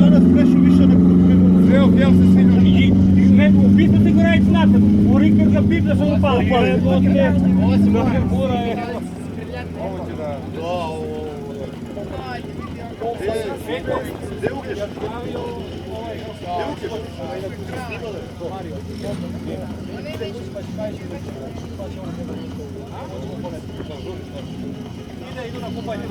danas prešao više na krug. Evo, gdje se svi ljudi? U bitnu se gora ići natrag. U rikver ga pip da sam upali. Osim da je gura je... Ovo će da... Gdje uglješ? Gdje uglješ? Idu na kupanje.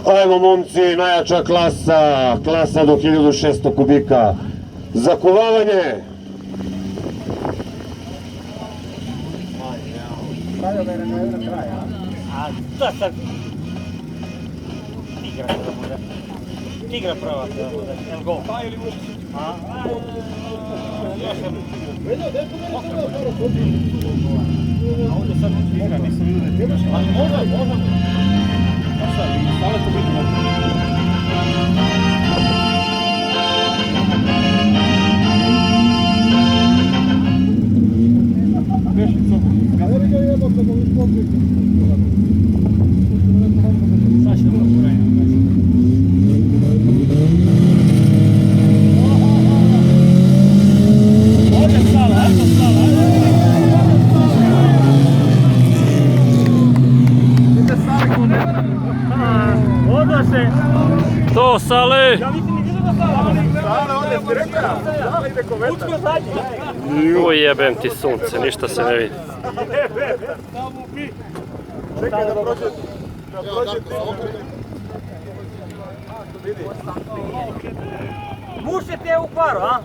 Ajmo momci, najjača klasa do 1600 kubika. Zakuvavanje. Stavio ga je na kraj, a? A da sad... Tigra da bude. Tigra prava da bude. El go. Pa ili uči. A? Još sam... A ovdje sad tigra, nisam vidio da je tigra. Ali možda. A šta, stale to vidimo. Gledaj ga jebo kad ovi pokriti. Sad će da bude porajno. Ovdje stala, eto stala. Idete stali ko ne? Oda se. To Sale! Ja mislim ni da stala. Stale, ovdje si rekao. Stale ide ko vetar. Učko zadnji. Uj, jebem ti sunce, ništa se ne vidi. Čekaj da prođe. Da prođe ti. Muš je te u paru, a?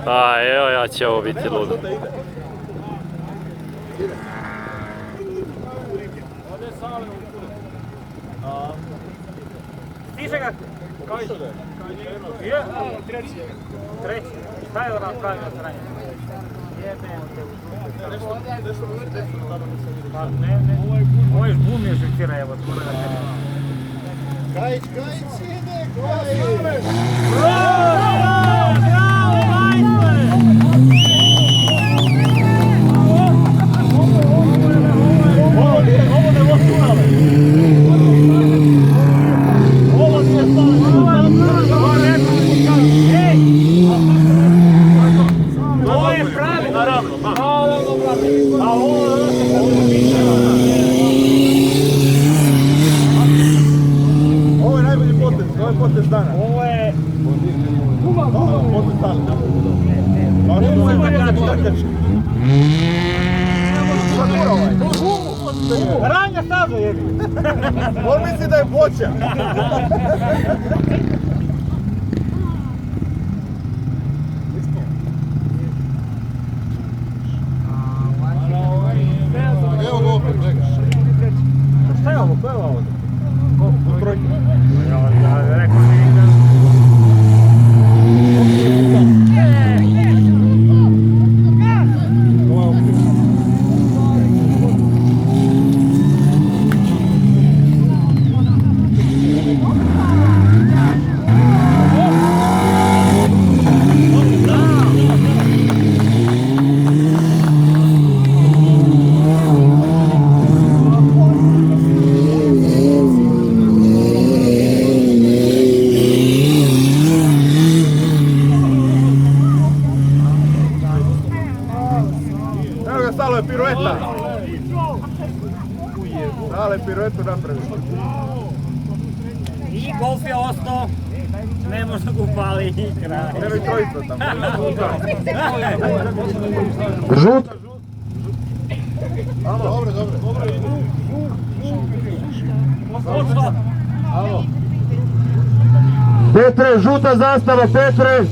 A evo ja će ovo biti ludo. Stiže ga? Koji? Je? Treći. Šta je ona pravi na stranje? Jebem te u zupe. Pa ne. Ovo je žbun je žuktira, evo, tvore da te ne. Kajić, ide, Kajić! Bravo, majstore! Ovo ne vozi stale. Ovo se stale. Ej! Ovo je pravi, naravno. A ovo Ovo je najbolji potez, ovo je potez dana. Ovo je... Potez dana. Ovo je takački. Ranja stazo jebi. On misli da je boća. Evo ga opet, čekaj. Šta je ovo? Ko je ovo? U trojku. Ja rekao mi da... Stalo je pirueta. Stalo je piruetu napraviti. I golf je ostao. Ne možda ga upali i kraj. Nemoj trojica tamo. Žuta. Dobro. Alo. Petre, žuta zastava, Petre.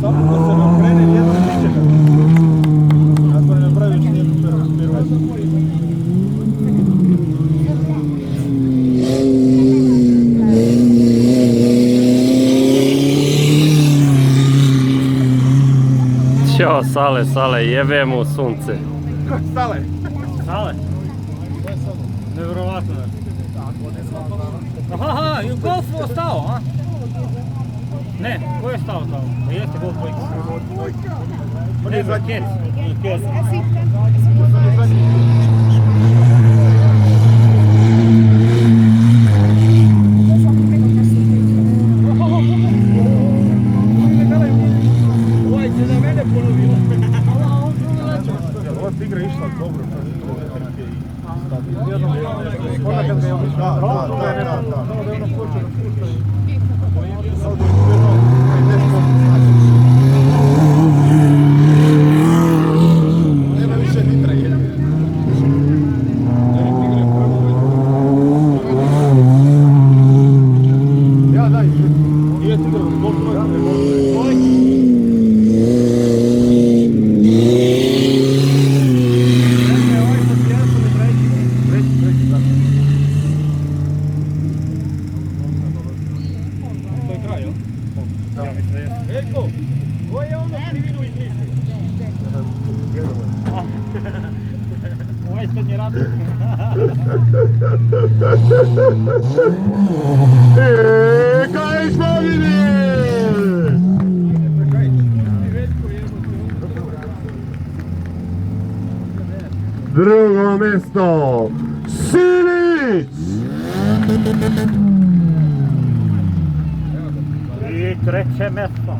Samo da se ne okrene, nijedno ne tiče. Ćao, Sale, jebe mu sunce. Stale. Sale. Nevjerovatno. Aha, i golf ostao, a? Ne, ko je stao tamo? Pa jeste golf dvojka. Ne, za kec. Ova igra išla dobro. Nema više nitra jedne. Ja daj, nije ti igra, Eko, ko je ono krivinu izmislio? Ovaj ispred je radnik. Kajić pobjedi! Drugo mjesto Silić! I treće mjesto.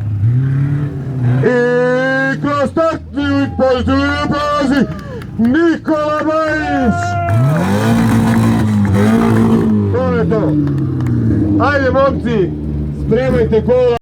I kroz takviju i pozitivnu prolazi Nikola Bajić! To je to. Ajde momci, spremajte kola.